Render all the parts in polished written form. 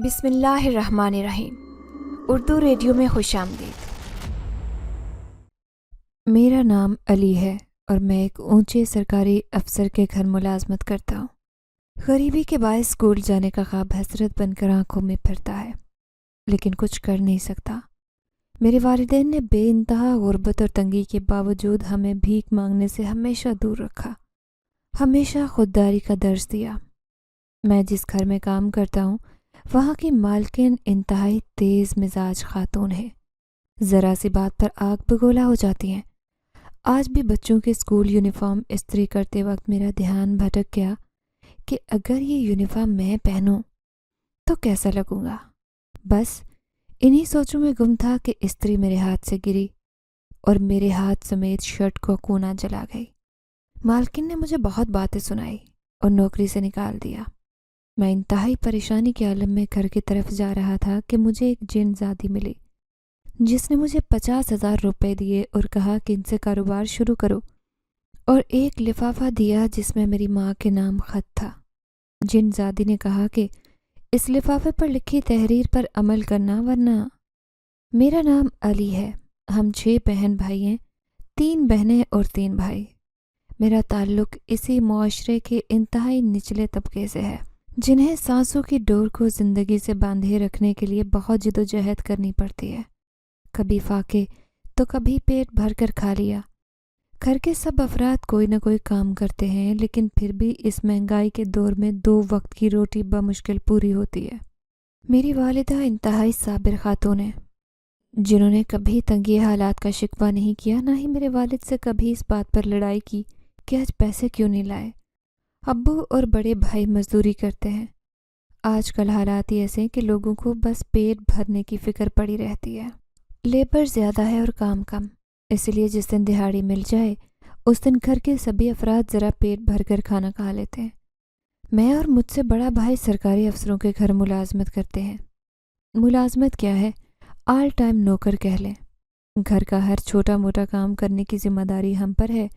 بسم اللہ الرحمن الرحیم۔ اردو ریڈیو میں خوش آمدید۔ میرا نام علی ہے اور میں ایک اونچے سرکاری افسر کے گھر ملازمت کرتا ہوں۔ غریبی کے باعث اسکول جانے کا خواب حسرت بن کر آنکھوں میں پھرتا ہے، لیکن کچھ کر نہیں سکتا۔ میرے والدین نے بے انتہا غربت اور تنگی کے باوجود ہمیں بھیک مانگنے سے ہمیشہ دور رکھا، ہمیشہ خودداری کا درس دیا۔ میں جس گھر میں کام کرتا ہوں وہاں کی مالکن انتہائی تیز مزاج خاتون ہے، ذرا سی بات پر آگ بگولا ہو جاتی ہیں۔ آج بھی بچوں کے اسکول یونیفارم استری کرتے وقت میرا دھیان بھٹک گیا کہ اگر یہ یونیفارم میں پہنوں تو کیسا لگوں گا۔ بس انہی سوچوں میں گم تھا کہ استری میرے ہاتھ سے گری اور میرے ہاتھ سمیت شرٹ کو کونا جلا گئی۔ مالکن نے مجھے بہت باتیں سنائی اور نوکری سے نکال دیا۔ میں انتہائی پریشانی کے عالم میں گھر کی طرف جا رہا تھا کہ مجھے ایک جن زادی ملی جس نے مجھے 50,000 روپے دیے اور کہا کہ ان سے کاروبار شروع کرو، اور ایک لفافہ دیا جس میں میری ماں کے نام خط تھا۔ جن زادی نے کہا کہ اس لفافے پر لکھی تحریر پر عمل کرنا ورنہ۔ میرا نام علی ہے، ہم 6 بہن بھائی ہیں، 3 بہنیں اور 3 بھائی۔ میرا تعلق اسی معاشرے کے انتہائی نچلے طبقے سے ہے جنہیں سانسوں کی ڈور کو زندگی سے باندھے رکھنے کے لیے بہت جدوجہد کرنی پڑتی ہے۔ کبھی فاقے تو کبھی پیٹ بھر کر کھا لیا۔ گھر کے سب افراد کوئی نہ کوئی کام کرتے ہیں، لیکن پھر بھی اس مہنگائی کے دور میں 2 وقت کی روٹی بمشکل پوری ہوتی ہے۔ میری والدہ انتہائی صابر خاتون ہیں، جنہوں نے کبھی تنگی حالات کا شکوہ نہیں کیا، نہ ہی میرے والد سے کبھی اس بات پر لڑائی کی کہ آج پیسے کیوں نہیں لائے۔ ابو اور بڑے بھائی مزدوری کرتے ہیں۔ آج کل حالات ہی ایسے ہیں کہ لوگوں کو بس پیٹ بھرنے کی فکر پڑی رہتی ہے۔ لیبر زیادہ ہے اور کام کم، اس لیے جس دن دہاڑی مل جائے اس دن گھر کے سبھی افراد ذرا پیٹ بھر کر کھانا کھا لیتے ہیں۔ میں اور مجھ سے بڑا بھائی سرکاری افسروں کے گھر ملازمت کرتے ہیں۔ ملازمت کیا ہے، آل ٹائم نوکر کہہ لیں۔ گھر کا ہر چھوٹا موٹا کام کرنے کی ذمہ داری ہم پر ہے۔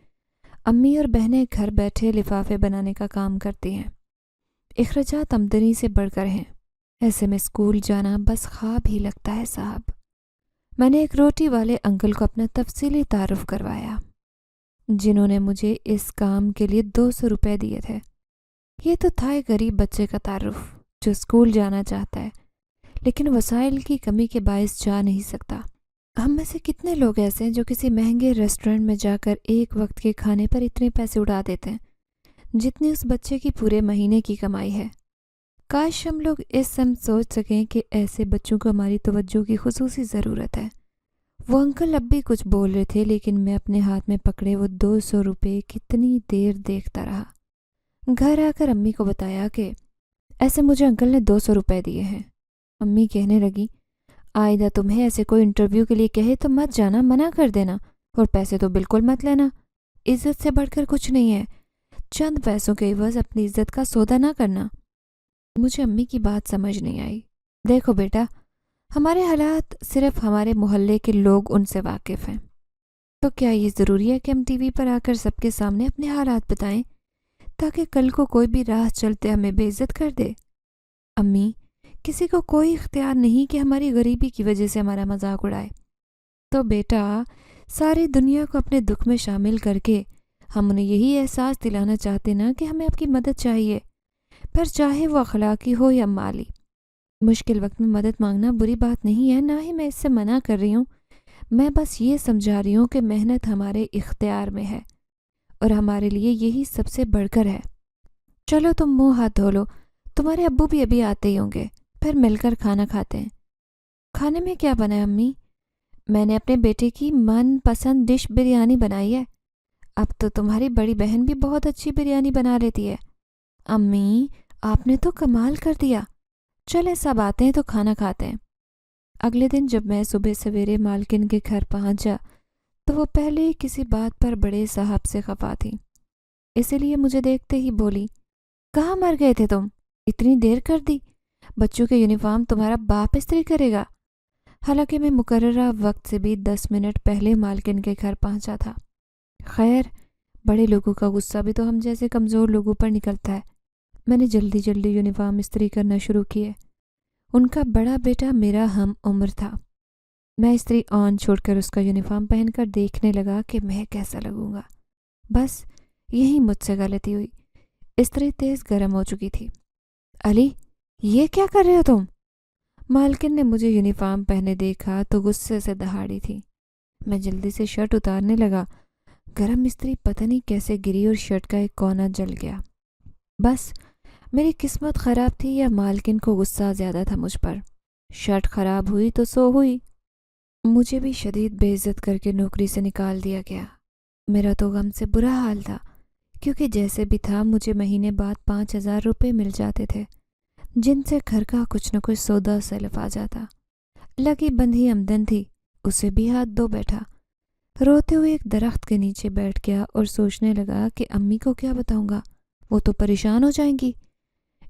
امی اور بہنیں گھر بیٹھے لفافے بنانے کا کام کرتی ہیں۔ اخراجات آمدنی سے بڑھ کر ہیں، ایسے میں اسکول جانا بس خواب ہی لگتا ہے صاحب۔ میں نے ایک روٹی والے انکل کو اپنا تفصیلی تعارف کروایا، جنہوں نے مجھے اس کام کے لیے 200 روپے دیے تھے۔ یہ تو تھا ایک غریب بچے کا تعارف جو اسکول جانا چاہتا ہے لیکن وسائل کی کمی کے باعث جا نہیں سکتا۔ ہم میں سے کتنے لوگ ایسے ہیں جو کسی مہنگے ریسٹورنٹ میں جا کر ایک وقت کے کھانے پر اتنے پیسے اڑا دیتے ہیں جتنی اس بچے کی پورے مہینے کی کمائی ہے۔ کاش ہم لوگ اس سمت سوچ سکیں کہ ایسے بچوں کو ہماری توجہ کی خصوصی ضرورت ہے۔ وہ انکل اب بھی کچھ بول رہے تھے، لیکن میں اپنے ہاتھ میں پکڑے وہ 200 روپے کتنی دیر دیکھتا رہا۔ گھر آ کر امی کو بتایا کہ ایسے مجھے انکل نے 200 روپے دیے ہیں۔ امی کہنے لگی، آئندہ تمہیں ایسے کوئی انٹرویو کے لیے کہے تو مت جانا، منع کر دینا، اور پیسے تو بالکل مت لینا۔ عزت سے بڑھ کر کچھ نہیں ہے، چند پیسوں کے عوض اپنی عزت کا سودا نہ کرنا۔ مجھے امی کی بات سمجھ نہیں آئی۔ دیکھو بیٹا، ہمارے حالات صرف ہمارے محلے کے لوگ ان سے واقف ہیں، تو کیا یہ ضروری ہے کہ ہم ٹی وی پر آ کر سب کے سامنے اپنے حالات بتائیں تاکہ کل کو کوئی بھی راہ چلتے ہمیں بے عزت کر دے؟ امی، کسی کو کوئی اختیار نہیں کہ ہماری غریبی کی وجہ سے ہمارا مذاق اڑائے۔ تو بیٹا، ساری دنیا کو اپنے دکھ میں شامل کر کے ہم انہیں یہی احساس دلانا چاہتے نا کہ ہمیں آپ کی مدد چاہیے، پھر چاہے وہ اخلاقی ہو یا مالی۔ مشکل وقت میں مدد مانگنا بری بات نہیں ہے، نہ ہی میں اس سے منع کر رہی ہوں۔ میں بس یہ سمجھا رہی ہوں کہ محنت ہمارے اختیار میں ہے اور ہمارے لیے یہی سب سے بڑھ کر ہے۔ چلو تم منہ ہاتھ دھو لو، تمہارے ابو بھی ابھی آتے ہی ہوں گے، پھر مل کر کھانا کھاتے ہیں۔ کھانے میں کیا بنا ہے امی؟ میں نے اپنے بیٹے کی من پسند ڈش بریانی بنائی ہے۔ اب تو تمہاری بڑی بہن بھی بہت اچھی بریانی بنا لیتی ہے۔ امی، آپ نے تو کمال کر دیا۔ چلے سب آتے ہیں تو کھانا کھاتے ہیں۔ اگلے دن جب میں صبح سویرے مالکن کے گھر پہنچا تو وہ پہلے ہی کسی بات پر بڑے صاحب سے خفا تھی، اسی لیے مجھے دیکھتے ہی بولی، کہاں مر گئے تھے تم؟ اتنی دیر کر دی، بچوں کے یونیفارم تمہارا باپ استری کرے گا۔ حالانکہ میں مقررہ وقت سے بھی 10 منٹ پہلے مالکن کے گھر پہنچا تھا۔ خیر، بڑے لوگوں کا غصہ بھی تو ہم جیسے کمزور لوگوں پر نکلتا ہے۔ میں نے جلدی یونیفارم استری کرنا شروع کیے۔ ان کا بڑا بیٹا میرا ہم عمر تھا۔ میں استری آن چھوڑ کر اس کا یونیفارم پہن کر دیکھنے لگا کہ میں کیسا لگوں گا۔ بس یہی مجھ سے غلطی ہوئی۔ استری تیز گرم ہو چکی تھی۔ علی، یہ کیا کر رہے ہو تم؟ مالکن نے مجھے یونیفارم پہنے دیکھا تو غصے سے دہاڑی تھی۔ میں جلدی سے شرٹ اتارنے لگا۔ گرم استری پتہ نہیں کیسے گری اور شرٹ کا ایک کونا جل گیا۔ بس میری قسمت خراب تھی یا مالکن کو غصہ زیادہ تھا مجھ پر۔ شرٹ خراب ہوئی تو سو ہوئی۔ مجھے بھی شدید بے عزت کر کے نوکری سے نکال دیا گیا۔ میرا تو غم سے برا حال تھا، کیونکہ جیسے بھی تھا مجھے مہینے بعد 5,000 روپے مل جاتے تھے، جن سے گھر کا کچھ نہ کچھ سودا سلف آ جاتا۔ لگی بندھی آمدن تھی، اسے بھی ہاتھ دھو بیٹھا۔ روتے ہوئے ایک درخت کے نیچے بیٹھ گیا اور سوچنے لگا کہ امی کو کیا بتاؤں گا، وہ تو پریشان ہو جائیں گی۔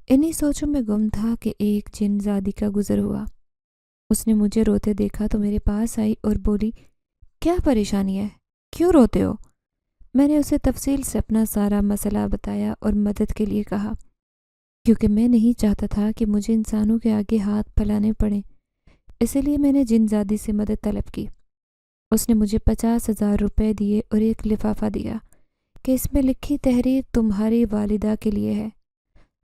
انہی سوچوں میں گم تھا کہ ایک جن زادی کا گزر ہوا۔ اس نے مجھے روتے دیکھا تو میرے پاس آئی اور بولی، کیا پریشانی ہے؟ کیوں روتے ہو؟ میں نے اسے تفصیل سے اپنا سارا مسئلہ بتایا اور مدد کے لیے کہا، کیونکہ میں نہیں چاہتا تھا کہ مجھے انسانوں کے آگے ہاتھ پھیلانے پڑیں۔ اسی لیے میں نے جن زادی سے مدد طلب کی۔ اس نے مجھے 50,000 روپے دیے اور ایک لفافہ دیا کہ اس میں لکھی تحریر تمہاری والدہ کے لیے ہے۔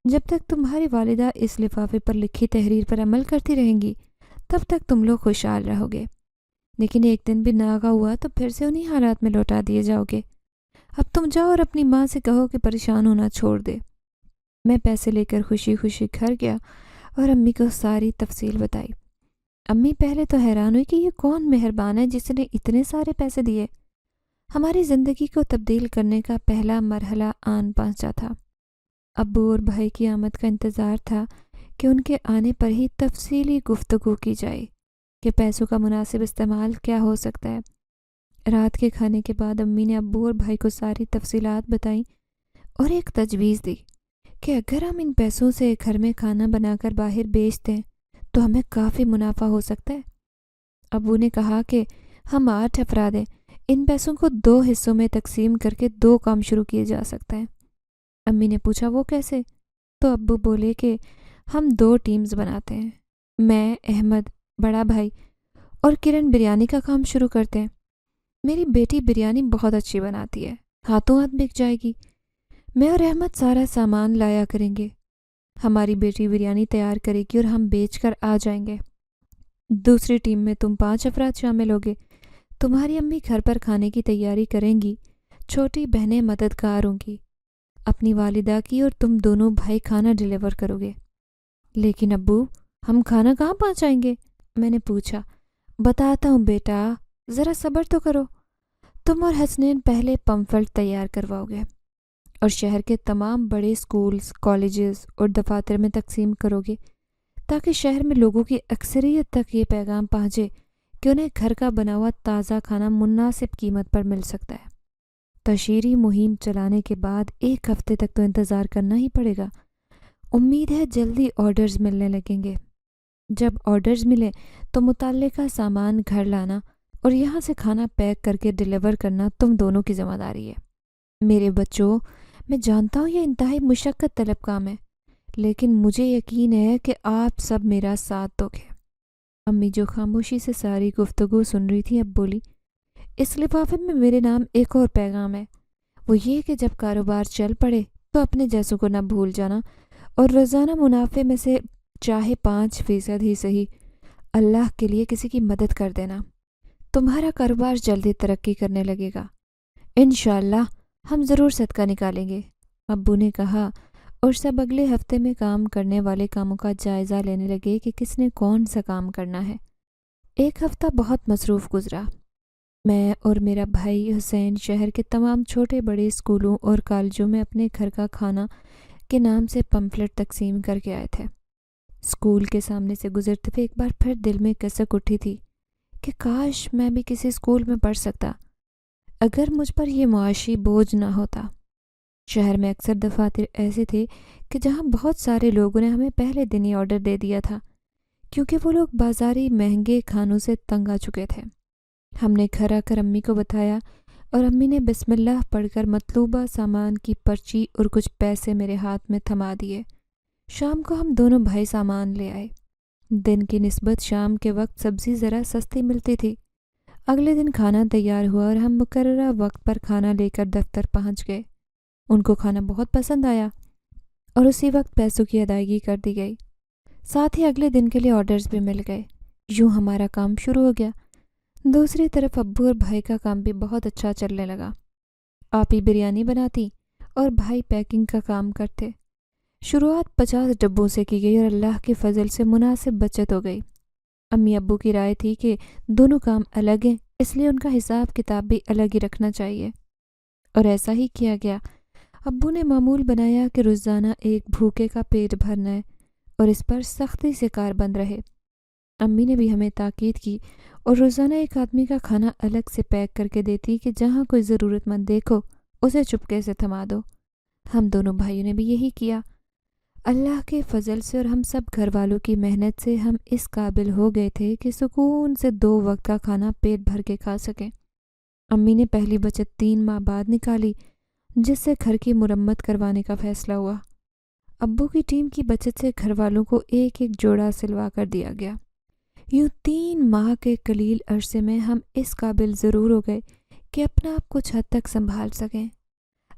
جب تک تمہاری والدہ اس لفافے پر لکھی تحریر پر عمل کرتی رہیں گی، تب تک تم لوگ خوشحال رہو گے، لیکن ایک دن بھی ناغہ ہوا تو پھر سے انہی حالات میں لوٹا دیے جاؤ گے۔ اب تم جاؤ اور اپنی ماں سے کہو کہ پریشان ہونا چھوڑ دے۔ میں پیسے لے کر خوشی خوشی گھر گیا اور امی کو ساری تفصیل بتائی۔ امی پہلے تو حیران ہوئی کہ یہ کون مہربان ہے جس نے اتنے سارے پیسے دیے۔ ہماری زندگی کو تبدیل کرنے کا پہلا مرحلہ آن پہنچا تھا۔ ابو اور بھائی کی آمد کا انتظار تھا کہ ان کے آنے پر ہی تفصیلی گفتگو کی جائے کہ پیسوں کا مناسب استعمال کیا ہو سکتا ہے۔ رات کے کھانے کے بعد امی نے ابو اور بھائی کو ساری تفصیلات بتائیں اور ایک تجویز دی کہ اگر ہم ان پیسوں سے گھر میں کھانا بنا کر باہر بیچ دیں تو ہمیں کافی منافع ہو سکتا ہے۔ ابو نے کہا کہ ہم 8 افراد ہیں، ان پیسوں کو 2 حصوں میں تقسیم کر کے 2 کام شروع کیے جا سکتے ہیں۔ امی نے پوچھا وہ کیسے؟ تو ابو بولے کہ ہم 2 ٹیمز بناتے ہیں، میں، احمد بڑا بھائی اور کرن بریانی کا کام شروع کرتے ہیں۔ میری بیٹی بریانی بہت اچھی بناتی ہے، ہاتھوں ہاتھ بک جائے گی۔ میں اور احمد سارا سامان لایا کریں گے، ہماری بیٹی بریانی تیار کرے گی اور ہم بیچ کر آ جائیں گے۔ دوسری ٹیم میں تم 5 افراد شامل ہوگے۔ تمہاری امی گھر پر کھانے کی تیاری کریں گی، چھوٹی بہنیں مددگار ہوں گی، اپنی والدہ کی، اور تم دونوں بھائی کھانا ڈیلیور کرو گے۔ لیکن ابو، ہم کھانا کہاں پہنچائیں گے؟ میں نے پوچھا۔ بتاتا ہوں بیٹا، ذرا صبر تو کرو۔ تم اور حسنین پہلے پمفلٹ تیار کرواؤ گے اور شہر کے تمام بڑے اسکولز، کالجز اور دفاتر میں تقسیم کرو گے تاکہ شہر میں لوگوں کی اکثریت تک یہ پیغام پہنچے کہ انہیں گھر کا بنا ہوا تازہ کھانا مناسب قیمت پر مل سکتا ہے۔ تشہیری مہم چلانے کے بعد 1 ہفتے تک تو انتظار کرنا ہی پڑے گا۔ امید ہے جلدی آرڈرز ملنے لگیں گے۔ جب آرڈرز ملیں تو متعلقہ سامان گھر لانا اور یہاں سے کھانا پیک کر کے ڈیلیور کرنا تم دونوں کی ذمہ داری ہے۔ میرے بچوں، میں جانتا ہوں یہ انتہائی مشقت طلب کام ہے، لیکن مجھے یقین ہے کہ آپ سب میرا ساتھ دو گے۔ امی جو خاموشی سے ساری گفتگو سن رہی تھی اب بولی، اس لفافے میں میرے نام ایک اور پیغام ہے، وہ یہ کہ جب کاروبار چل پڑے تو اپنے جیسوں کو نہ بھول جانا اور روزانہ منافع میں سے چاہے 5% ہی صحیح اللہ کے لیے کسی کی مدد کر دینا۔ تمہارا کاروبار جلدی ترقی کرنے لگے گا، انشاءاللہ ہم ضرور صدقہ نکالیں گے، ابو نے کہا، اور سب اگلے ہفتے میں کام کرنے والے کاموں کا جائزہ لینے لگے کہ کس نے کون سا کام کرنا ہے۔ 1 ہفتہ بہت مصروف گزرا۔ میں اور میرا بھائی حسین شہر کے تمام چھوٹے بڑے اسکولوں اور کالجوں میں اپنے گھر کا کھانا کے نام سے پمفلٹ تقسیم کر کے آئے تھے۔ اسکول کے سامنے سے گزرتے ہوئے ایک بار پھر دل میں کسک اٹھی تھی کہ کاش میں بھی کسی اسکول میں پڑھ سکتا، اگر مجھ پر یہ معاشی بوجھ نہ ہوتا۔ شہر میں اکثر دفاتر ایسے تھے کہ جہاں بہت سارے لوگوں نے ہمیں پہلے دن ہی آرڈر دے دیا تھا، کیونکہ وہ لوگ بازاری مہنگے کھانوں سے تنگ آ چکے تھے۔ ہم نے گھر آ کر امی کو بتایا اور امی نے بسم اللہ پڑھ کر مطلوبہ سامان کی پرچی اور کچھ پیسے میرے ہاتھ میں تھما دیے۔ شام کو ہم دونوں بھائی سامان لے آئے۔ دن کی نسبت شام کے وقت سبزی ذرا سستی ملتی تھی۔ اگلے دن کھانا تیار ہوا اور ہم مقررہ وقت پر کھانا لے کر دفتر پہنچ گئے۔ ان کو کھانا بہت پسند آیا اور اسی وقت پیسوں کی ادائیگی کر دی گئی۔ ساتھ ہی اگلے دن کے لیے آرڈرز بھی مل گئے۔ یوں ہمارا کام شروع ہو گیا۔ دوسری طرف ابو اور بھائی کا کام بھی بہت اچھا چلنے لگا۔ آپ ہی بریانی بناتی اور بھائی پیکنگ کا کام کرتے۔ شروعات 50 ڈبوں سے کی گئی اور اللہ کے فضل سے مناسب بچت ہو گئی۔ امی ابو کی رائے تھی کہ دونوں کام الگ ہیں، اس لیے ان کا حساب کتاب بھی الگ ہی رکھنا چاہیے، اور ایسا ہی کیا گیا۔ ابو نے معمول بنایا کہ روزانہ ایک بھوکے کا پیٹ بھرنا ہے اور اس پر سختی سے کاربند رہے۔ امی نے بھی ہمیں تاکید کی اور روزانہ ایک آدمی کا کھانا الگ سے پیک کر کے دیتی کہ جہاں کوئی ضرورت مند دیکھو اسے چپکے سے تھما دو۔ ہم دونوں بھائیوں نے بھی یہی کیا۔ اللہ کے فضل سے اور ہم سب گھر والوں کی محنت سے ہم اس قابل ہو گئے تھے کہ سکون سے 2 وقت کا کھانا پیٹ بھر کے کھا سکیں۔ امی نے پہلی بچت 3 ماہ بعد نکالی، جس سے گھر کی مرمت کروانے کا فیصلہ ہوا۔ ابو کی ٹیم کی بچت سے گھر والوں کو ایک ایک جوڑا سلوا کر دیا گیا۔ یوں 3 ماہ کے قلیل عرصے میں ہم اس قابل ضرور ہو گئے کہ اپنا آپ کچھ حد تک سنبھال سکیں۔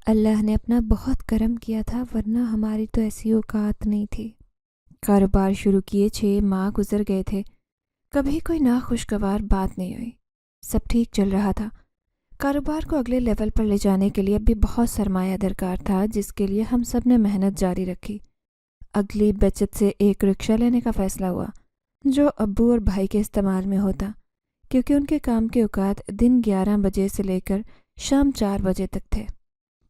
اللہ نے اپنا بہت کرم کیا تھا، ورنہ ہماری تو ایسی اوقات نہیں تھی۔ کاروبار شروع کیے 6 ماہ گزر گئے تھے، کبھی کوئی ناخوشگوار بات نہیں ہوئی، سب ٹھیک چل رہا تھا۔ کاروبار کو اگلے لیول پر لے جانے کے لیے اب بھی بہت سرمایہ درکار تھا، جس کے لیے ہم سب نے محنت جاری رکھی۔ اگلی بچت سے ایک رکشہ لینے کا فیصلہ ہوا جو ابو اور بھائی کے استعمال میں ہوتا، کیونکہ ان کے کام کے اوقات دن 11 بجے سے لے کر شام 4 بجے تک تھے۔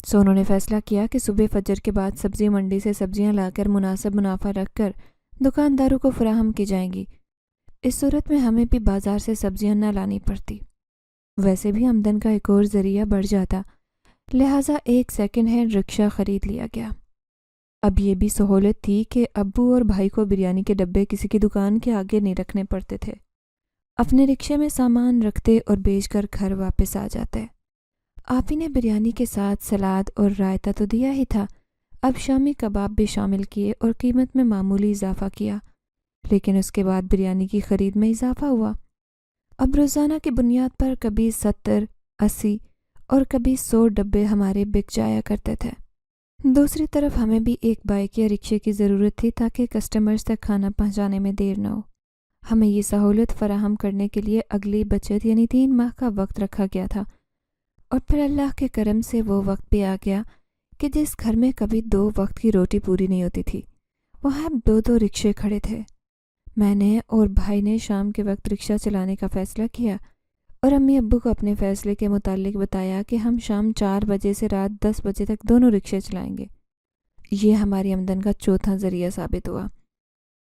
سو انہوں نے فیصلہ کیا کہ صبح فجر کے بعد سبزی منڈی سے سبزیاں لا کر مناسب منافع رکھ کر دکانداروں کو فراہم کی جائیں گی۔ اس صورت میں ہمیں بھی بازار سے سبزیاں نہ لانی پڑتی، ویسے بھی آمدن کا ایک اور ذریعہ بڑھ جاتا، لہٰذا ایک سیکنڈ ہینڈ رکشہ خرید لیا گیا۔ اب یہ بھی سہولت تھی کہ ابو اور بھائی کو بریانی کے ڈبے کسی کی دکان کے آگے نہیں رکھنے پڑتے تھے، اپنے رکشے میں سامان رکھتے اور بیچ کر گھر واپس آ جاتے۔ آپ ہی نے بریانی کے ساتھ سلاد اور رائتہ تو دیا ہی تھا، اب شامی کباب بھی شامل کیے اور قیمت میں معمولی اضافہ کیا، لیکن اس کے بعد بریانی کی خرید میں اضافہ ہوا۔ اب روزانہ کی بنیاد پر کبھی 70، 80 اور کبھی 100 ڈبے ہمارے بک جایا کرتے تھے۔ دوسری طرف ہمیں بھی ایک بائک یا رکشے کی ضرورت تھی تاکہ کسٹمرز تک کھانا پہنچانے میں دیر نہ ہو۔ ہمیں یہ سہولت فراہم کرنے کے لیے اگلی بچت یعنی 3 ماہ کا وقت رکھا گیا تھا، اور پھر اللہ کے کرم سے وہ وقت بھی آ گیا کہ جس گھر میں کبھی 2 وقت کی روٹی پوری نہیں ہوتی تھی، وہاں اب 2 رکشے کھڑے تھے۔ میں نے اور بھائی نے شام کے وقت رکشہ چلانے کا فیصلہ کیا اور امی ابو کو اپنے فیصلے کے متعلق بتایا کہ ہم شام 4 بجے سے رات 10 بجے تک دونوں رکشے چلائیں گے۔ یہ ہماری آمدن کا چوتھا ذریعہ ثابت ہوا،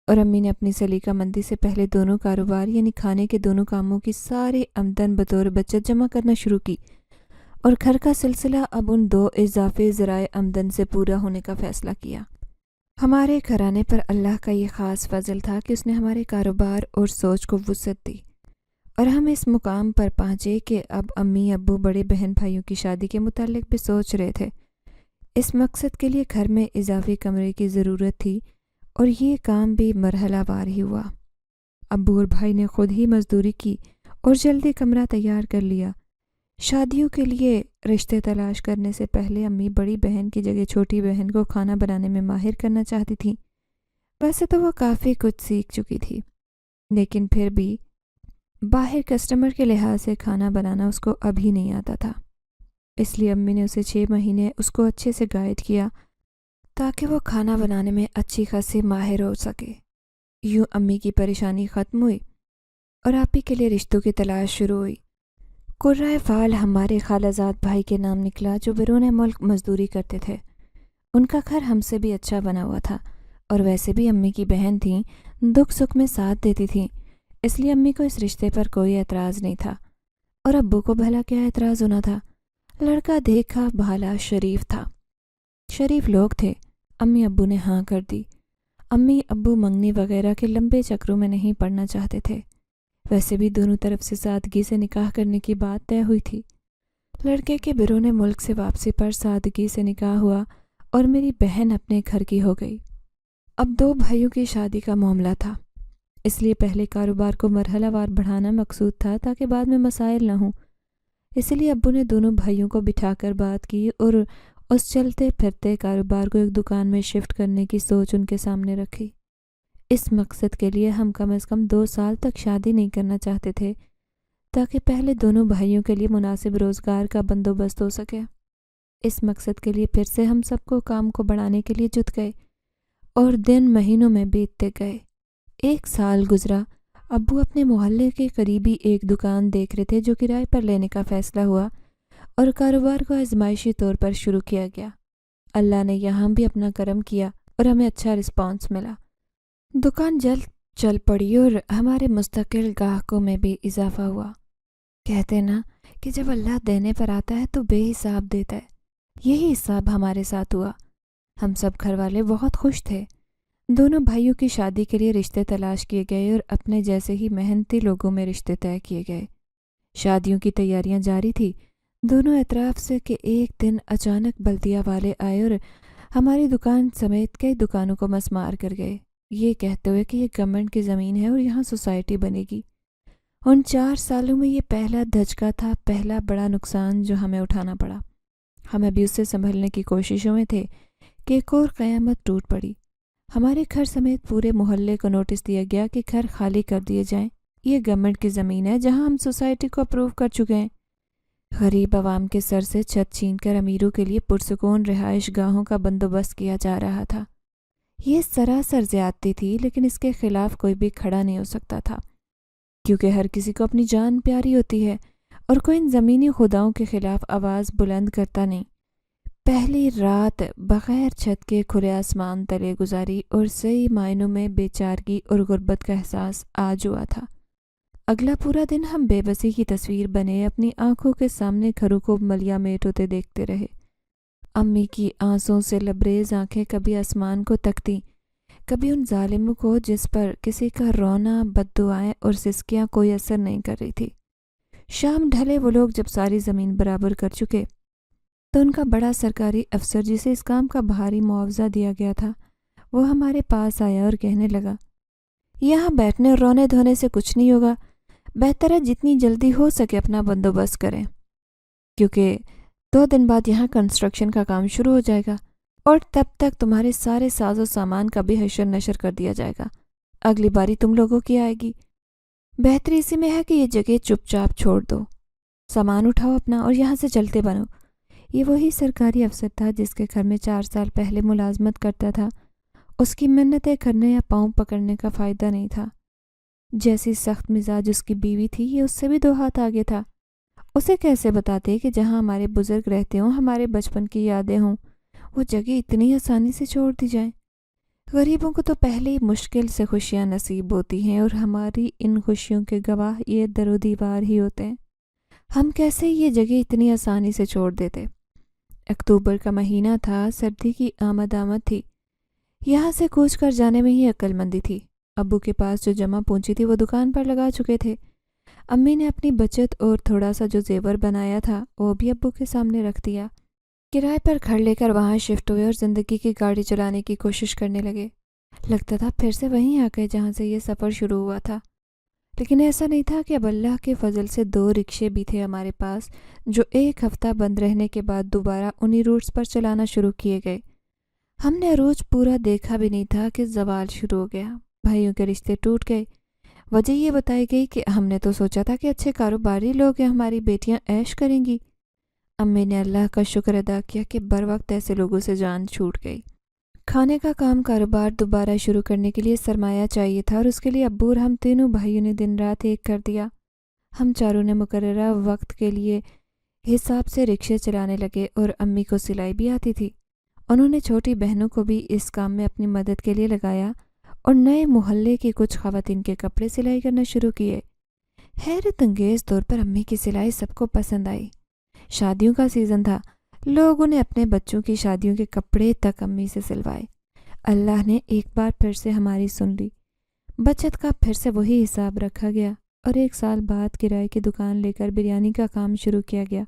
اور امی نے اپنی سلیقہ مندی سے پہلے دونوں کاروبار یعنی کھانے کے دونوں کاموں کی ساری آمدن بطور بچت جمع کرنا شروع کی، اور گھر کا سلسلہ اب ان 2 اضافی ذرائع آمدن سے پورا ہونے کا فیصلہ کیا۔ ہمارے گھرانے پر اللہ کا یہ خاص فضل تھا کہ اس نے ہمارے کاروبار اور سوچ کو وسعت دی، اور ہم اس مقام پر پہنچے کہ اب امی ابو بڑے بہن بھائیوں کی شادی کے متعلق بھی سوچ رہے تھے۔ اس مقصد کے لیے گھر میں اضافی کمرے کی ضرورت تھی، اور یہ کام بھی مرحلہ وار ہی ہوا۔ ابو اور بھائی نے خود ہی مزدوری کی اور جلدی کمرہ تیار کر لیا۔ شادیوں کے لیے رشتے تلاش کرنے سے پہلے امی بڑی بہن کی جگہ چھوٹی بہن کو کھانا بنانے میں ماہر کرنا چاہتی تھیں۔ ویسے تو وہ کافی کچھ سیکھ چکی تھی، لیکن پھر بھی باہر کسٹمر کے لحاظ سے کھانا بنانا اس کو ابھی نہیں آتا تھا، اس لیے امی نے اسے 6 مہینے اس کو اچھے سے گائیڈ کیا تاکہ وہ کھانا بنانے میں اچھی خاصی ماہر ہو سکے۔ یوں امی کی پریشانی ختم ہوئی اور آپ ہی کے لیے رشتوں کی تلاش شروع ہوئی۔ قرۂ فعال ہمارے خالہ زاد بھائی کے نام نکلا جو بیرون ملک مزدوری کرتے تھے۔ ان کا گھر ہم سے بھی اچھا بنا ہوا تھا، اور ویسے بھی امی کی بہن تھیں، دکھ سکھ میں ساتھ دیتی تھیں، اس لیے امی کو اس رشتے پر کوئی اعتراض نہیں تھا، اور ابو کو بھلا کیا اعتراض ہونا تھا۔ لڑکا دیکھا بھالا شریف تھا، شریف لوگ تھے۔ امی ابو نے ہاں کر دی۔ امی ابو منگنی وغیرہ کے لمبے چکروں میں نہیں پڑنا چاہتے تھے، ویسے بھی دونوں طرف سے سادگی سے نکاح کرنے کی بات طے ہوئی تھی۔ لڑکے کے بیرون ملک سے واپسی پر سادگی سے نکاح ہوا اور میری بہن اپنے گھر کی ہو گئی۔ اب 2 بھائیوں کی شادی کا معاملہ تھا۔ اس لیے پہلے کاروبار کو مرحلہ وار بڑھانا مقصود تھا تاکہ بعد میں مسائل نہ ہوں۔ اسی لیے ابو نے دونوں بھائیوں کو بٹھا کر بات کی اور اس چلتے پھرتے کاروبار کو ایک دکان میں شفٹ کرنے کی سوچ ان کے سامنے رکھی۔ اس مقصد کے لیے ہم کم از کم 2 سال تک شادی نہیں کرنا چاہتے تھے تاکہ پہلے دونوں بھائیوں کے لیے مناسب روزگار کا بندوبست ہو سکے۔ اس مقصد کے لیے پھر سے ہم سب کو کام کو بڑھانے کے لیے جٹ گئے اور دن مہینوں میں بیتتے گئے۔ 1 سال گزرا۔ ابو اپنے محلے کے قریبی ایک دکان دیکھ رہے تھے جو کرائے پر لینے کا فیصلہ ہوا اور کاروبار کو آزمائشی طور پر شروع کیا گیا۔ اللہ نے یہاں بھی اپنا کرم کیا اور ہمیں اچھا رسپانس ملا۔ دکان جلد چل پڑی اور ہمارے مستقل گاہکوں میں بھی اضافہ ہوا۔ کہتے نا کہ جب اللہ دینے پر آتا ہے تو بے حساب دیتا ہے، یہی حساب ہمارے ساتھ ہوا۔ ہم سب گھر والے بہت خوش تھے۔ دونوں بھائیوں کی شادی کے لیے رشتے تلاش کیے گئے اور اپنے جیسے ہی محنتی لوگوں میں رشتے طے کیے گئے۔ شادیوں کی تیاریاں جاری تھی۔ دونوں اطراف سے کہ ایک دن اچانک بلدیہ والے آئے اور ہماری دکان سمیت کئی دکانوں کو مسمار کر گئے، یہ کہتے ہوئے کہ یہ گورنمنٹ کی زمین ہے اور یہاں سوسائٹی بنے گی۔ ان 4 سالوں میں یہ پہلا دھچکا تھا، پہلا بڑا نقصان جو ہمیں اٹھانا پڑا۔ ہم ابھی اس سے سنبھلنے کی کوششوں میں تھے کہ ایک اور قیامت ٹوٹ پڑی۔ ہمارے گھر سمیت پورے محلے کو نوٹس دیا گیا کہ گھر خالی کر دیے جائیں، یہ گورنمنٹ کی زمین ہے جہاں ہم سوسائٹی کو اپروو کر چکے ہیں۔ غریب عوام کے سر سے چھت چھین کر امیروں کے لیے پرسکون رہائش گاہوں کا بندوبست کیا جا رہا تھا۔ یہ سراسر زیادتی تھی، لیکن اس کے خلاف کوئی بھی کھڑا نہیں ہو سکتا تھا، کیونکہ ہر کسی کو اپنی جان پیاری ہوتی ہے اور کوئی ان زمینی خداؤں کے خلاف آواز بلند کرتا نہیں۔ پہلی رات بغیر چھت کے کھلے آسمان تلے گزاری اور صحیح معنوں میں بے چارگی اور غربت کا احساس آج ہوا تھا۔ اگلا پورا دن ہم بے بسی کی تصویر بنے اپنی آنکھوں کے سامنے گھروں کو ملیا میٹ ہوتے دیکھتے رہے۔ امی کی آنسوں سے لبریز آنکھیں کبھی آسمان کو تکتیں، کبھی ان ظالموں کو جس پر کسی کا رونا، بددعائیں اور سسکیاں کوئی اثر نہیں کر رہی تھی۔ شام ڈھلے وہ لوگ جب ساری زمین برابر کر چکے تو ان کا بڑا سرکاری افسر جسے اس کام کا بھاری معاوضہ دیا گیا تھا، وہ ہمارے پاس آیا اور کہنے لگا، یہاں بیٹھنے اور رونے دھونے سے کچھ نہیں ہوگا، بہتر ہے جتنی جلدی ہو سکے اپنا بندوبست کریں، کیونکہ 2 دن بعد یہاں کنسٹرکشن کا کام شروع ہو جائے گا اور تب تک تمہارے سارے ساز و سامان کا بھی حشر نشر کر دیا جائے گا۔ اگلی باری تم لوگوں کی آئے گی۔ بہتری اسی میں ہے کہ یہ جگہ چپ چاپ چھوڑ دو، سامان اٹھاؤ اپنا اور یہاں سے چلتے بنو۔ یہ وہی سرکاری افسر تھا جس کے گھر میں 4 سال پہلے ملازمت کرتا تھا۔ اس کی منتیں کرنے یا پاؤں پکڑنے کا فائدہ نہیں تھا۔ جیسی سخت مزاج اس کی بیوی تھی، یہ اس سے بھی 2 ہاتھ آگے تھا۔ اسے کیسے بتاتے کہ جہاں ہمارے بزرگ رہتے ہوں، ہمارے بچپن کی یادیں ہوں، وہ جگہ اتنی آسانی سے چھوڑ دی جائیں۔ غریبوں کو تو پہلے ہی مشکل سے خوشیاں نصیب ہوتی ہیں اور ہماری ان خوشیوں کے گواہ یہ در و دیوار ہی ہوتے ہیں۔ ہم کیسے یہ جگہ اتنی آسانی سے چھوڑ دیتے؟ اکتوبر کا مہینہ تھا، سردی کی آمد تھی۔ یہاں سے کوچ کر جانے میں ہی عقل مندی تھی۔ ابو کے پاس جو جمع پونچی تھی وہ دکان پر لگا چکے تھے۔ امی نے اپنی بچت اور تھوڑا سا جو زیور بنایا تھا وہ بھی ابو کے سامنے رکھ دیا۔ کرائے پر گھر لے کر وہاں شفٹ ہوئے اور زندگی کی گاڑی چلانے کی کوشش کرنے لگے۔ لگتا تھا پھر سے وہیں آ گئے جہاں سے یہ سفر شروع ہوا تھا، لیکن ایسا نہیں تھا کہ اب اللہ کے فضل سے 2 رکشے بھی تھے ہمارے پاس، جو 1 ہفتہ بند رہنے کے بعد دوبارہ انہی روٹس پر چلانا شروع کیے گئے۔ ہم نے عروج پورا دیکھا بھی نہیں تھا کہ زوال شروع ہو گیا۔ بھائیوں کے رشتے ٹوٹ گئے۔ وجہ یہ بتائی گئی کہ ہم نے تو سوچا تھا کہ اچھے کاروباری لوگ ہیں، ہماری بیٹیاں عیش کریں گی۔ امی نے اللہ کا شکر ادا کیا کہ بر وقت ایسے لوگوں سے جان چھوٹ گئی۔ کھانے کا کاروبار دوبارہ شروع کرنے کے لیے سرمایہ چاہیے تھا اور اس کے لیے ابو اور ہم تینوں بھائیوں نے دن رات ایک کر دیا۔ ہم چاروں نے مقررہ وقت کے لیے حساب سے رکشے چلانے لگے اور امی کو سلائی بھی آتی تھی۔ انہوں نے چھوٹی بہنوں کو بھی اس کام میں اپنی مدد کے لیے لگایا اور نئے محلے کی کچھ خواتین کے کپڑے سلائی کرنا شروع کیے۔ حیرت انگیز طور پر امی کی سلائی سب کو پسند آئی۔ شادیوں کا سیزن تھا، لوگوں نے اپنے بچوں کی شادیوں کے کپڑے تک امی سے سلوائے۔ اللہ نے ایک بار پھر سے ہماری سن لی۔ بچت کا پھر سے وہی حساب رکھا گیا اور 1 سال بعد کرائے کی دکان لے کر بریانی کا کام شروع کیا گیا،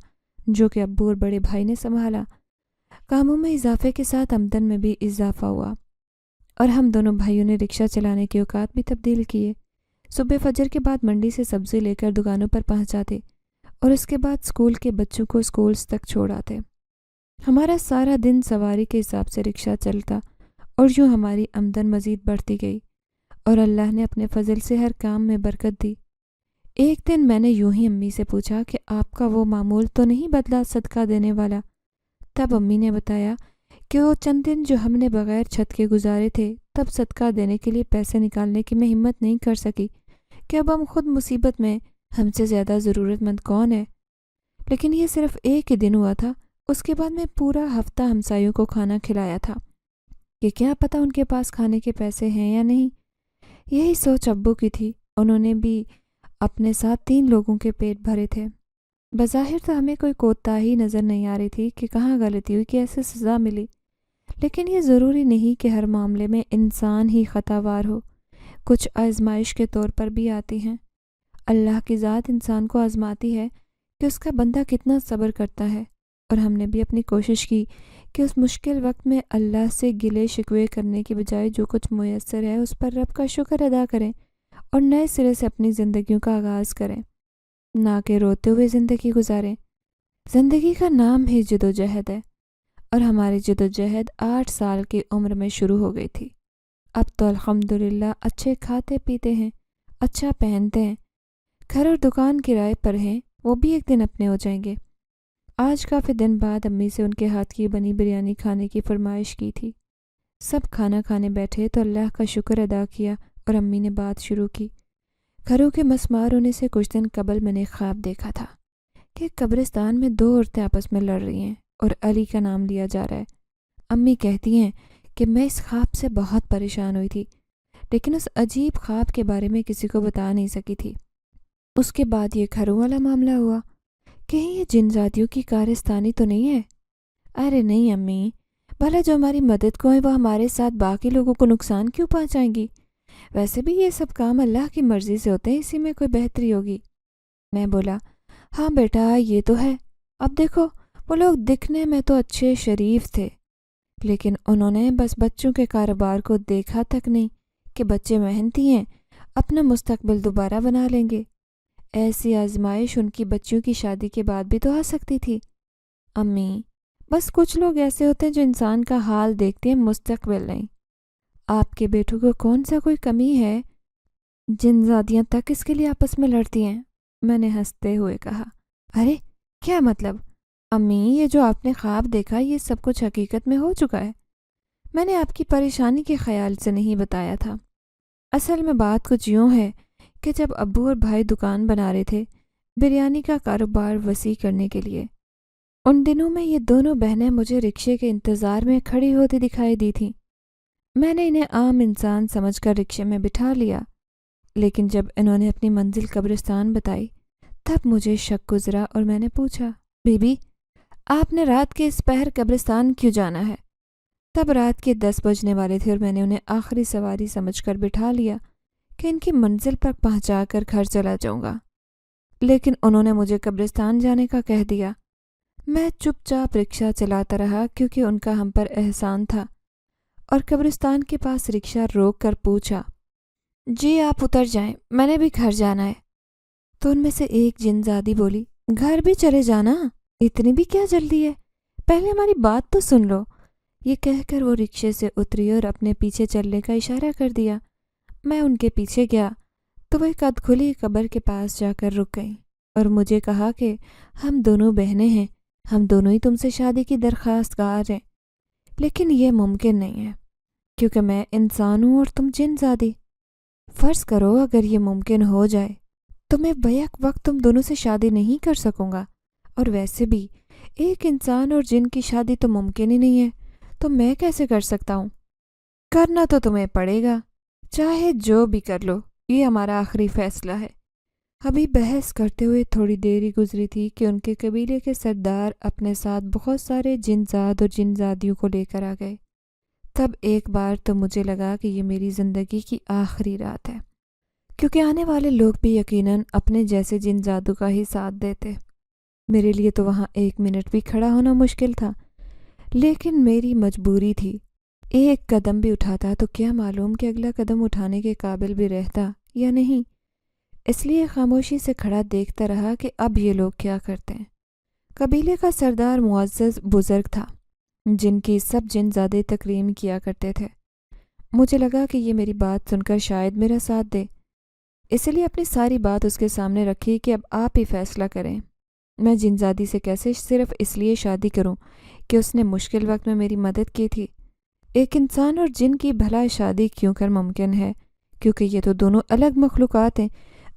جو کہ ابو اور بڑے بھائی نے سنبھالا۔ کاموں میں اضافے کے ساتھ آمدن میں بھی اضافہ ہوا اور ہم دونوں بھائیوں نے رکشہ چلانے کے اوقات بھی تبدیل کیے۔ صبح فجر کے بعد منڈی سے سبزی لے کر دکانوں پر پہنچ جاتے اور اس کے بعد اسکول کے بچوں کو اسکولز تک چھوڑ آتے۔ ہمارا سارا دن سواری کے حساب سے رکشہ چلتا اور یوں ہماری آمدن مزید بڑھتی گئی اور اللہ نے اپنے فضل سے ہر کام میں برکت دی۔ ایک دن میں نے یوں ہی امی سے پوچھا کہ آپ کا وہ معمول تو نہیں بدلا صدقہ دینے والا؟ تب امی نے بتایا کہ وہ چند دن جو ہم نے بغیر چھت کے گزارے تھے تب صدقہ دینے کے لیے پیسے نکالنے کی میں ہمت نہیں کر سکی کہ اب ہم خود مصیبت میں، ہم سے زیادہ ضرورت مند کون ہے؟ لیکن یہ صرف ایک ہی دن ہوا تھا، اس کے بعد میں پورا ہفتہ ہمسایوں کو کھانا کھلایا تھا کہ کیا پتہ ان کے پاس کھانے کے پیسے ہیں یا نہیں۔ یہی سوچ ابو کی تھی، انہوں نے بھی اپنے ساتھ 3 لوگوں کے پیٹ بھرے تھے۔ بظاہر تو ہمیں کوئی کوتاہی نظر نہیں آ رہی تھی کہ کہاں غلطی ہوئی کہ ایسے سزا ملی، لیکن یہ ضروری نہیں کہ ہر معاملے میں انسان ہی خطا وار ہو، کچھ آزمائش کے طور پر بھی آتی ہیں۔ اللہ کی ذات انسان کو آزماتی ہے کہ اس کا بندہ کتنا صبر کرتا ہے، اور ہم نے بھی اپنی کوشش کی کہ اس مشکل وقت میں اللہ سے گلے شکوے کرنے کی بجائے جو کچھ میسر ہے اس پر رب کا شکر ادا کریں اور نئے سرے سے اپنی زندگیوں کا آغاز کریں، نہ کہ روتے ہوئے زندگی گزاریں۔ زندگی کا نام ہی جدوجہد ہے، اور ہماری جدوجہد 8 سال کی عمر میں شروع ہو گئی تھی۔ اب تو الحمدللہ اچھے کھاتے پیتے ہیں، اچھا پہنتے ہیں، گھر اور دکان کرائے پر ہیں، وہ بھی ایک دن اپنے ہو جائیں گے۔ آج کافی دن بعد امی سے ان کے ہاتھ کی بنی بریانی کھانے کی فرمائش کی تھی۔ سب کھانا کھانے بیٹھے تو اللہ کا شکر ادا کیا اور امی نے بات شروع کی۔ گھروں کے مسمار ہونے سے کچھ دن قبل میں نے خواب دیکھا تھا کہ قبرستان میں 2 عورتیں آپس میں لڑ رہی ہیں اور علی کا نام لیا جا رہا ہے۔ امی کہتی ہیں کہ میں اس خواب سے بہت پریشان ہوئی تھی، لیکن اس عجیب خواب کے بارے میں کسی کو بتا نہیں سکی تھی۔ اس کے بعد یہ گھروں والا معاملہ ہوا، کہیں یہ جن ذاتیوں کی کارستانی تو نہیں ہے؟ ارے نہیں امی، بھلا جو ہماری مدد کو ہے وہ ہمارے ساتھ باقی لوگوں کو نقصان کیوں پہنچائیں گی؟ ویسے بھی یہ سب کام اللہ کی مرضی سے ہوتے ہیں، اسی میں کوئی بہتری ہوگی۔ میں بولا، ہاں بیٹا یہ تو ہے، اب دیکھو وہ لوگ دکھنے میں تو اچھے شریف تھے، لیکن انہوں نے بس بچوں کے کاروبار کو دیکھا تک نہیں کہ بچے محنتی ہیں، اپنا مستقبل دوبارہ بنا لیں گے۔ ایسی آزمائش ان کی بچیوں کی شادی کے بعد بھی تو آ سکتی تھی۔ امی، بس کچھ لوگ ایسے ہوتے ہیں جو انسان کا حال دیکھتے ہیں، مستقبل نہیں۔ آپ کے بیٹوں کو کون سا کوئی کمی ہے؟ جن زادیاں تک اس کے لیے آپس میں لڑتی ہیں، میں نے ہنستے ہوئے کہا۔ ارے کیا مطلب؟ امی یہ جو آپ نے خواب دیکھا یہ سب کچھ حقیقت میں ہو چکا ہے۔ میں نے آپ کی پریشانی کے خیال سے نہیں بتایا تھا۔ اصل میں بات کچھ یوں ہے کہ جب ابو اور بھائی دکان بنا رہے تھے بریانی کا کاروبار وسیع کرنے کے لیے، ان دنوں میں یہ دونوں بہنیں مجھے رکشے کے انتظار میں کھڑی ہوتی دکھائی دی تھیں۔ میں نے انہیں عام انسان سمجھ کر رکشے میں بٹھا لیا، لیکن جب انہوں نے اپنی منزل قبرستان بتائی تب مجھے شک گزرا اور میں نے پوچھا، بی بی آپ نے رات کے اس پہر قبرستان کیوں جانا ہے؟ تب رات کے 10 بجنے والے تھے اور میں نے انہیں آخری سواری سمجھ کر بٹھا لیا کہ ان کی منزل پر پہنچا کر گھر چلا جاؤں گا، لیکن انہوں نے مجھے قبرستان جانے کا کہہ دیا۔ میں چپ چاپ رکشہ چلاتا رہا کیونکہ ان کا ہم پر احسان تھا، اور قبرستان کے پاس رکشہ روک کر پوچھا، جی آپ اتر جائیں، میں نے بھی گھر جانا ہے۔ تو ان میں سے ایک جن زادی بولی، گھر بھی چلے جانا، اتنی بھی کیا جلدی ہے، پہلے ہماری بات تو سن لو۔ یہ کہہ کر وہ رکشے سے اتری اور اپنے پیچھے چلنے کا اشارہ کر دیا۔ میں ان کے پیچھے گیا تو وہ ایک ادکھلی قبر کے پاس جا کر رک گئیں اور مجھے کہا کہ ہم دونوں بہنیں ہیں، ہم دونوں ہی تم سے شادی کی درخواست گار ہیں، لیکن یہ ممکن نہیں ہے کیونکہ میں انسان ہوں اور تم جن زادی۔ فرض کرو اگر یہ ممکن ہو جائے تو میں بیک وقت تم دونوں سے شادی نہیں کر سکوں گا، اور ویسے بھی ایک انسان اور جن کی شادی تو ممکن ہی نہیں ہے، تو میں کیسے کر سکتا ہوں؟ کرنا تو تمہیں پڑے گا، چاہے جو بھی کر لو، یہ ہمارا آخری فیصلہ ہے۔ ابھی بحث کرتے ہوئے تھوڑی دیر ہی گزری تھی کہ ان کے قبیلے کے سردار اپنے ساتھ بہت سارے جن زاد اور جن زادیوں کو لے کر آ گئے۔ تب ایک بار تو مجھے لگا کہ یہ میری زندگی کی آخری رات ہے، کیونکہ آنے والے لوگ بھی یقیناً اپنے جیسے جن زادوں کا ہی ساتھ دیتے۔ میرے لیے تو وہاں 1 منٹ بھی کھڑا ہونا مشکل تھا، لیکن میری مجبوری تھی۔ ایک قدم بھی اٹھاتا تو کیا معلوم کہ اگلا قدم اٹھانے کے قابل بھی رہتا یا نہیں۔ اس لیے خاموشی سے کھڑا دیکھتا رہا کہ اب یہ لوگ کیا کرتے ہیں۔ قبیلے کا سردار معزز بزرگ تھا جن کی سب جن زیادہ تکریم کیا کرتے تھے۔ مجھے لگا کہ یہ میری بات سن کر شاید میرا ساتھ دے، اس لیے اپنی ساری بات اس کے سامنے رکھی کہ اب آپ ہی فیصلہ کریں۔ میں جن زادی سے کیسے صرف اس لیے شادی کروں کہ اس نے مشکل وقت میں میری مدد کی تھی؟ ایک انسان اور جن کی بھلا شادی کیوں کر ممکن ہے؟ کیونکہ یہ تو دونوں الگ مخلوقات ہیں،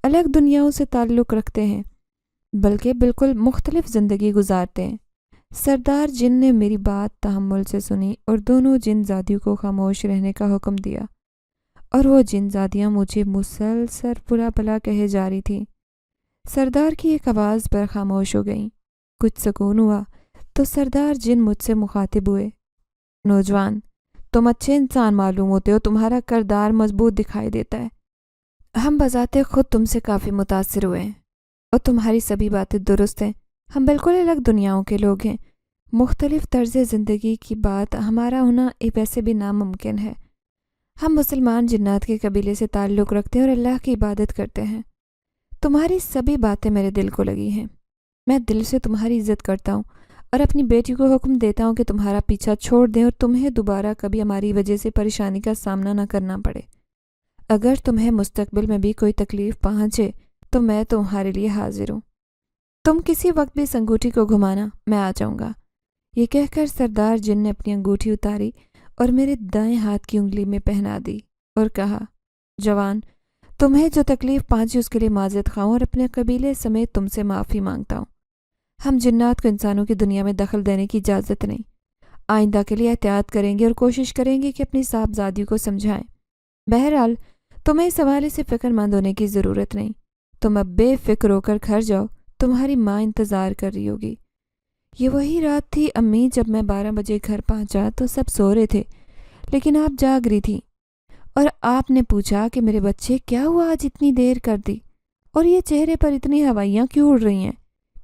الگ دنیاؤں سے تعلق رکھتے ہیں، بلکہ بالکل مختلف زندگی گزارتے ہیں۔ سردار جن نے میری بات تحمل سے سنی اور دونوں جن زادیوں کو خاموش رہنے کا حکم دیا، اور وہ جن زادیاں مجھے مسلسل برا بھلا کہے جا رہی تھیں۔ سردار کی ایک آواز پر خاموش ہو گئیں۔ کچھ سکون ہوا تو سردار جن مجھ سے مخاطب ہوئے۔ نوجوان، تم اچھے انسان معلوم ہوتے ہو، تمہارا کردار مضبوط دکھائی دیتا ہے۔ ہم بذات خود تم سے کافی متاثر ہوئے ہیں اور تمہاری سبھی باتیں درست ہیں۔ ہم بالکل الگ دنیاؤں کے لوگ ہیں، مختلف طرز زندگی کی بات ہمارا ہونا ویسے بھی ناممکن ہے۔ ہم مسلمان جنات کے قبیلے سے تعلق رکھتے ہیں اور اللہ کی عبادت کرتے ہیں۔ تمہاری سبھی باتیں میرے دل کو لگی ہیں۔ میں دل سے تمہاری عزت کرتا ہوں اور اپنی بیٹی کو حکم دیتا ہوں کہ تمہارا پیچھا چھوڑ دیں اور تمہیں دوبارہ کبھی ہماری وجہ سے پریشانی کا سامنا نہ کرنا پڑے۔ اگر تمہیں مستقبل میں بھی کوئی تکلیف پہنچے تو میں تمہارے لیے حاضر ہوں۔ تم کسی وقت بھی اس انگوٹھی کو گھمانا، میں آ جاؤں گا۔ یہ کہہ کر سردار جن نے اپنی انگوٹھی اتاری اور میرے دائیں ہاتھ کی انگلی میں پہنا دی اور کہا، جوان، تمہیں جو تکلیف پہنچی اس کے لیے معذرت خواہ اور اپنے قبیلے سمیت تم سے معافی مانگتا ہوں۔ ہم جنات کو انسانوں کی دنیا میں دخل دینے کی اجازت نہیں۔ آئندہ کے لیے احتیاط کریں گے اور کوشش کریں گے کہ اپنی صاحبزادیوں کو سمجھائیں۔ بہرحال تمہیں اس حوالے سے فکر مند ہونے کی ضرورت نہیں۔ تم اب بے فکر ہو کر گھر جاؤ، تمہاری ماں انتظار کر رہی ہوگی۔ یہ وہی رات تھی امی جب میں 12 بجے گھر پہنچا تو سب سو رہے تھے، لیکن آپ جاگ رہی تھی اور آپ نے پوچھا کہ میرے بچے کیا ہوا، آج اتنی دیر کر دی اور یہ چہرے پر اتنی ہوائیاں کیوں اڑ رہی ہیں؟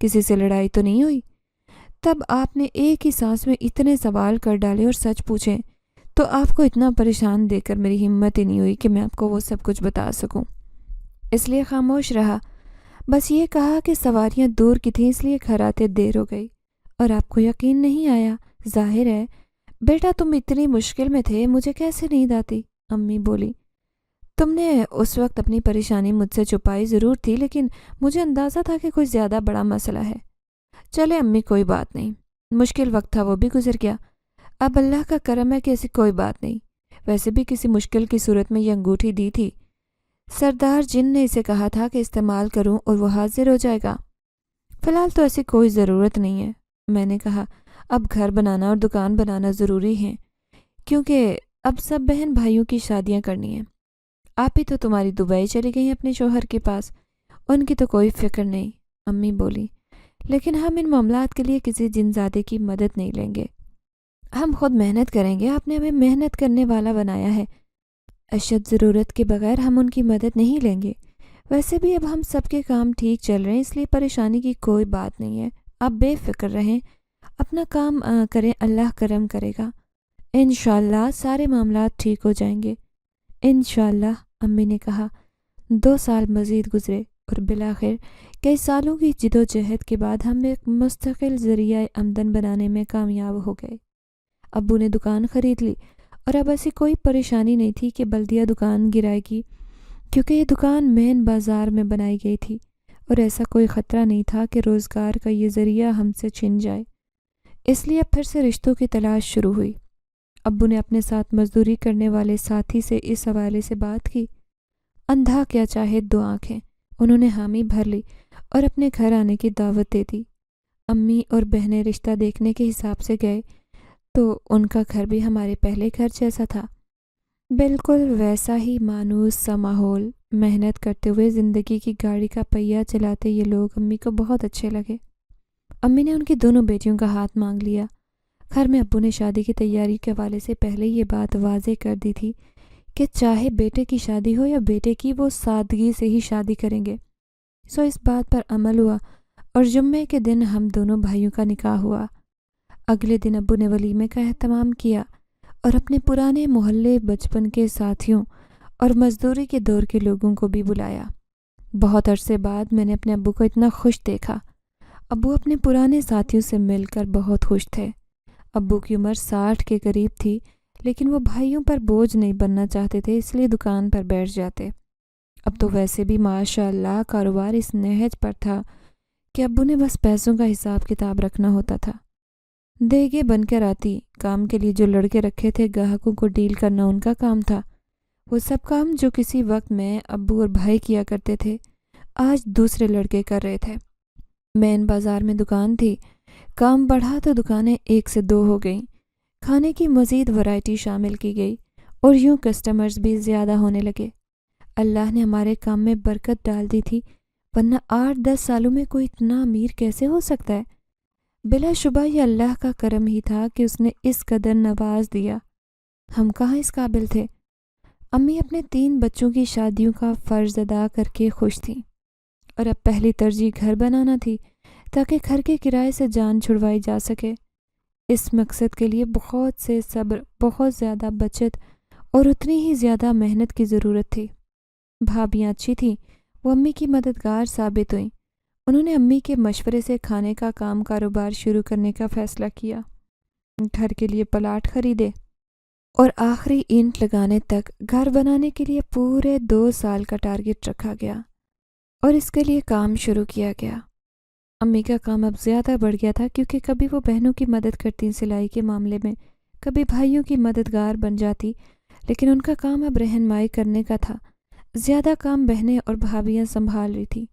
کسی سے لڑائی تو نہیں ہوئی؟ تب آپ نے ایک ہی سانس میں اتنے سوال کر ڈالے اور سچ پوچھے تو آپ کو اتنا پریشان دیکھ کر میری ہمت ہی نہیں ہوئی کہ میں آپ کو وہ سب کچھ بتا سکوں، اس لیے خاموش رہا۔ بس یہ کہا کہ سواریاں دور کی تھیں اس لیے گھر آتے دیر ہو گئی اور آپ کو یقین نہیں آیا۔ ظاہر ہے بیٹا تم اتنی مشکل میں تھے، مجھے کیسے نیند آتی؟ امی بولی، تم نے اس وقت اپنی پریشانی مجھ سے چھپائی ضرور تھی، لیکن مجھے اندازہ تھا کہ کوئی زیادہ بڑا مسئلہ ہے۔ چلے امی کوئی بات نہیں، مشکل وقت تھا وہ بھی گزر گیا، اب اللہ کا کرم ہے کہ ایسی کوئی بات نہیں۔ ویسے بھی کسی مشکل کی صورت میں یہ انگوٹھی دی تھی، سردار جن نے اسے کہا تھا کہ استعمال کروں اور وہ حاضر ہو جائے گا۔ فی الحال تو ایسی کوئی ضرورت نہیں ہے، میں نے کہا۔ اب گھر بنانا اور دکان بنانا ضروری ہے کیونکہ اب سب بہن بھائیوں کی شادیاں کرنی ہیں۔ آپ ہی تو تمہاری دبئی چلی گئی ہیں اپنے شوہر کے پاس، ان کی تو کوئی فکر نہیں، امی بولی۔ لیکن ہم ان معاملات کے لیے کسی جن زادے کی مدد نہیں لیں گے، ہم خود محنت کریں گے۔ آپ نے ہمیں محنت کرنے والا بنایا ہے، اشد ضرورت کے بغیر ہم ان کی مدد نہیں لیں گے۔ ویسے بھی اب ہم سب کے کام ٹھیک چل رہے ہیں، اس لیے پریشانی کی کوئی بات نہیں ہے۔ آپ بے فکر رہیں، اپنا کام کریں، اللہ کرم کرے گا، انشاءاللہ سارے معاملات ٹھیک ہو جائیں گے، انشاءاللہ، امی نے کہا۔ 2 سال مزید گزرے اور بالآخر کئی سالوں کی جد و جہد کے بعد ہم ایک مستقل ذریعہ آمدن بنانے میں کامیاب ہو گئے۔ ابو نے دکان خرید لی اور اب ایسی کوئی پریشانی نہیں تھی کہ بلدیہ دکان گرائے گی، کیونکہ یہ دکان مین بازار میں بنائی گئی تھی اور ایسا کوئی خطرہ نہیں تھا کہ روزگار کا یہ ذریعہ ہم سے چھن جائے۔ اس لیے اب پھر سے رشتوں کی تلاش شروع ہوئی۔ ابو نے اپنے ساتھ مزدوری کرنے والے ساتھی سے اس حوالے سے بات کی۔ اندھا کیا چاہے 2 آنکھیں، انہوں نے حامی بھر لی اور اپنے گھر آنے کی دعوت دے دی۔ امی اور بہنیں رشتہ دیکھنے کے حساب سے گئے تو ان کا گھر بھی ہمارے پہلے گھر جیسا تھا، بالکل ویسا ہی مانوس سا ماحول۔ محنت کرتے ہوئے زندگی کی گاڑی کا پہیہ چلاتے یہ لوگ امی کو بہت اچھے لگے۔ امی نے ان کی دونوں بیٹیوں کا ہاتھ مانگ لیا۔ گھر میں ابو نے شادی کی تیاری کے حوالے سے پہلے یہ بات واضح کر دی تھی کہ چاہے بیٹے کی شادی ہو یا بیٹے کی، وہ سادگی سے ہی شادی کریں گے۔ سو اس بات پر عمل ہوا اور جمعے کے دن ہم دونوں بھائیوں کا نکاح ہوا۔ اگلے دن ابو نے ولیمے کا اہتمام کیا اور اپنے پرانے محلے، بچپن کے ساتھیوں اور مزدوری کے دور کے لوگوں کو بھی بلایا۔ بہت عرصے بعد میں نے اپنے ابو کو اتنا خوش دیکھا۔ ابو اپنے پرانے ساتھیوں سے مل کر بہت خوش تھے۔ ابو کی عمر 60 کے قریب تھی، لیکن وہ بھائیوں پر بوجھ نہیں بننا چاہتے تھے، اس لیے دکان پر بیٹھ جاتے۔ اب تو ویسے بھی ماشاء اللہ کاروبار اس نہج پر تھا کہ ابو نے بس پیسوں کا حساب کتاب رکھنا ہوتا تھا۔ دیگیں بن کر آتی، کام کے لیے جو لڑکے رکھے تھے گاہکوں کو ڈیل کرنا ان کا کام تھا۔ وہ سب کام جو کسی وقت میں ابو اور بھائی کیا کرتے تھے آج دوسرے لڑکے کر رہے تھے۔ مین بازار میں دکان تھی، کام بڑھا تو دکانیں 1 سے 2 ہو گئیں، کھانے کی مزید ورائٹی شامل کی گئی اور یوں کسٹمرز بھی زیادہ ہونے لگے۔ اللہ نے ہمارے کام میں برکت ڈال دی تھی، ورنہ 8-10 سالوں میں کوئی اتنا امیر کیسے ہو سکتا ہے؟ بلا شبہ یہ اللہ کا کرم ہی تھا کہ اس نے اس قدر نواز دیا۔ ہم کہاں اس قابل تھے۔ امی اپنے 3 بچوں کی شادیوں کا فرض ادا کر کے خوش تھیں، اور اب پہلی ترجیح گھر بنانا تھی تاکہ گھر کے کرائے سے جان چھڑوائی جا سکے۔ اس مقصد کے لیے بہت سے صبر، بہت زیادہ بچت اور اتنی ہی زیادہ محنت کی ضرورت تھی۔ بھابیاں اچھی تھیں، وہ امی کی مددگار ثابت ہوئیں۔ انہوں نے امی کے مشورے سے کھانے کا کاروبار شروع کرنے کا فیصلہ کیا، گھر کے لیے پلاٹ خریدے اور آخری اینٹ لگانے تک گھر بنانے کے لیے پورے 2 سال کا ٹارگٹ رکھا گیا اور اس کے لیے کام شروع کیا گیا۔ امی کا کام اب زیادہ بڑھ گیا تھا، کیونکہ کبھی وہ بہنوں کی مدد کرتی سلائی کے معاملے میں، کبھی بھائیوں کی مددگار بن جاتی، لیکن ان کا کام اب رہنمائی کرنے کا تھا۔ زیادہ کام بہنیں اور بھابیاں سنبھال رہی تھیں۔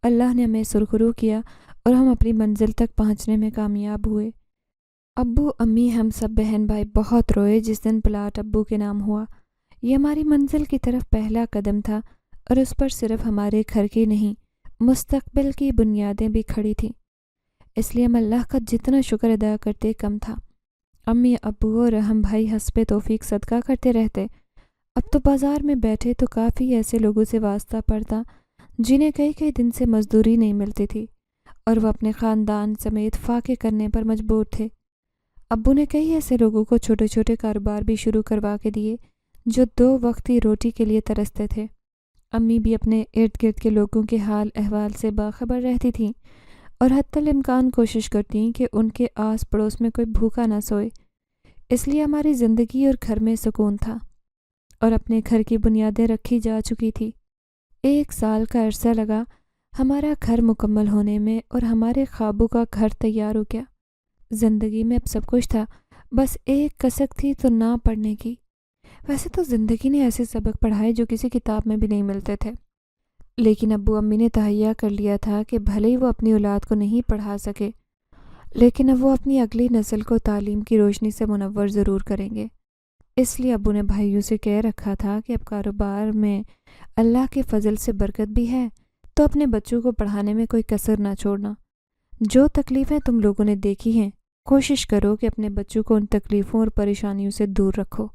اللہ نے ہمیں سرخرو کیا اور ہم اپنی منزل تک پہنچنے میں کامیاب ہوئے۔ ابو، امی، ہم سب بہن بھائی بہت روئے جس دن پلاٹ ابو کے نام ہوا۔ یہ ہماری منزل کی طرف پہلا قدم تھا، اور اس پر صرف ہمارے گھر کی نہیں، مستقبل کی بنیادیں بھی کھڑی تھیں۔ اس لیے ہم اللہ کا جتنا شکر ادا کرتے کم تھا۔ امی، ابو اور ہم بھائی حسب توفیق صدقہ کرتے رہتے۔ اب تو بازار میں بیٹھے تو کافی ایسے لوگوں سے واسطہ پڑتا جنہیں کئی دن سے مزدوری نہیں ملتی تھی، اور وہ اپنے خاندان سمیت فاقے کرنے پر مجبور تھے۔ ابو نے کئی ایسے لوگوں کو چھوٹے چھوٹے کاروبار بھی شروع کروا کے دیے جو 2 وقتی روٹی کے لیے ترستے تھے۔ امی بھی اپنے ارد گرد کے لوگوں کے حال احوال سے باخبر رہتی تھیں اور حتی الامکان کوشش کرتی کہ ان کے آس پڑوس میں کوئی بھوکا نہ سوئے۔ اس لیے ہماری زندگی اور گھر میں سکون تھا، اور اپنے گھر کی بنیادیں رکھی جا چکی تھی۔ 1 سال کا عرصہ لگا ہمارا گھر مکمل ہونے میں، اور ہمارے خوابوں کا گھر تیار ہو گیا۔ زندگی میں اب سب کچھ تھا، بس ایک کسک تھی تو نہ پڑھنے کی۔ ویسے تو زندگی نے ایسے سبق پڑھائے جو کسی کتاب میں بھی نہیں ملتے تھے، لیکن ابو امی نے تہیہ کر لیا تھا کہ بھلے ہی وہ اپنی اولاد کو نہیں پڑھا سکے، لیکن اب وہ اپنی اگلی نسل کو تعلیم کی روشنی سے منور ضرور کریں گے۔ اس لیے ابو نے بھائیوں سے کہہ رکھا تھا کہ اب کاروبار میں اللہ کے فضل سے برکت بھی ہے، تو اپنے بچوں کو پڑھانے میں کوئی کسر نہ چھوڑنا۔ جو تکلیفیں تم لوگوں نے دیکھی ہیں، کوشش کرو کہ اپنے بچوں کو ان تکلیفوں اور پریشانیوں سے دور رکھو۔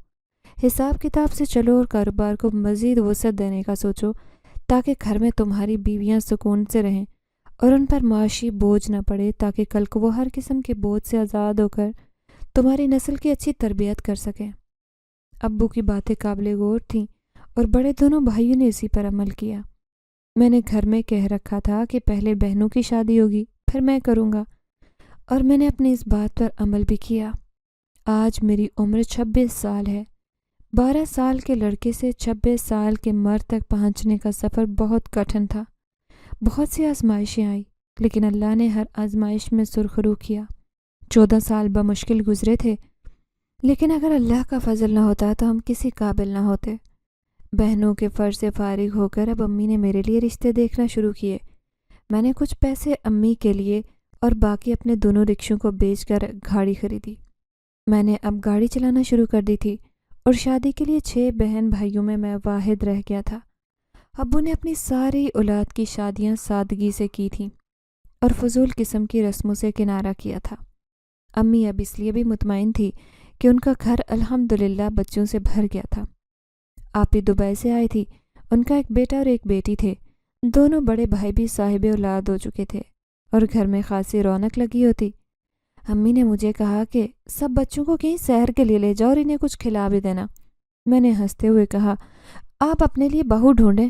حساب کتاب سے چلو اور کاروبار کو مزید وسعت دینے کا سوچو، تاکہ گھر میں تمہاری بیویاں سکون سے رہیں اور ان پر معاشی بوجھ نہ پڑے، تاکہ کل کو وہ ہر قسم کے بوجھ سے آزاد ہو کر تمہاری نسل کی اچھی تربیت کر سکیں۔ ابو کی باتیں قابل غور تھیں اور بڑے دونوں بھائیوں نے اسی پر عمل کیا۔ میں نے گھر میں کہہ رکھا تھا کہ پہلے بہنوں کی شادی ہوگی، پھر میں کروں گا، اور میں نے اپنی اس بات پر عمل بھی کیا۔ آج میری عمر 26 سال ہے۔ 12 سال کے لڑکے سے 26 سال کے مرد تک پہنچنے کا سفر بہت کٹھن تھا۔ بہت سی آزمائشیں آئی، لیکن اللہ نے ہر آزمائش میں سرخرو کیا۔ 14 سال بمشکل گزرے تھے، لیکن اگر اللہ کا فضل نہ ہوتا تو ہم کسی قابل نہ ہوتے۔ بہنوں کے فرض سے فارغ ہو کر اب امی نے میرے لیے رشتے دیکھنا شروع کیے۔ میں نے کچھ پیسے امی کے لیے اور باقی اپنے دونوں رکشوں کو بیچ کر گاڑی خریدی۔ میں نے اب گاڑی چلانا شروع کر دی تھی، اور شادی کے لیے 6 بہن بھائیوں میں واحد رہ گیا تھا۔ ابو نے اپنی ساری اولاد کی شادیاں سادگی سے کی تھیں اور فضول قسم کی رسموں سے کنارہ کیا تھا۔ امی اب اس لیے بھی مطمئن تھی کہ ان کا گھر الحمدللہ بچوں سے بھر گیا تھا۔ آپی دبئی سے آئی تھی، ان کا ایک بیٹا اور ایک بیٹی تھے۔ دونوں بڑے بھائی بھی صاحب اولاد ہو چکے تھے اور گھر میں خاصی رونق لگی ہوتی۔ امی نے مجھے کہا کہ سب بچوں کو کہیں سیر کے لیے لے جاؤ اور انہیں کچھ کھلا بھی دینا۔ میں نے ہنستے ہوئے کہا، آپ اپنے لیے بہو ڈھونڈیں،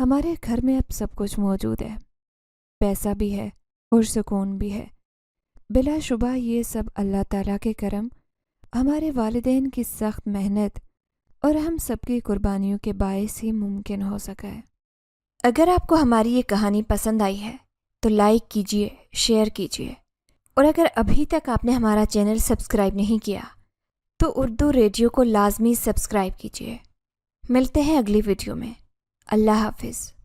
ہمارے گھر میں اب سب کچھ موجود ہے، پیسہ بھی ہے اور سکون بھی ہے۔ بلا شبہ یہ سب اللہ تعالیٰ کے کرم، ہمارے والدین کی سخت محنت اور ہم سب کی قربانیوں کے باعث ہی ممکن ہو سکا ہے۔ اگر آپ کو ہماری یہ کہانی پسند آئی ہے تو لائک کیجیے، شیئر کیجیے، اور اگر ابھی تک آپ نے ہمارا چینل سبسکرائب نہیں کیا تو اردو ریڈیو کو لازمی سبسکرائب کیجیے۔ ملتے ہیں اگلی ویڈیو میں۔ اللہ حافظ۔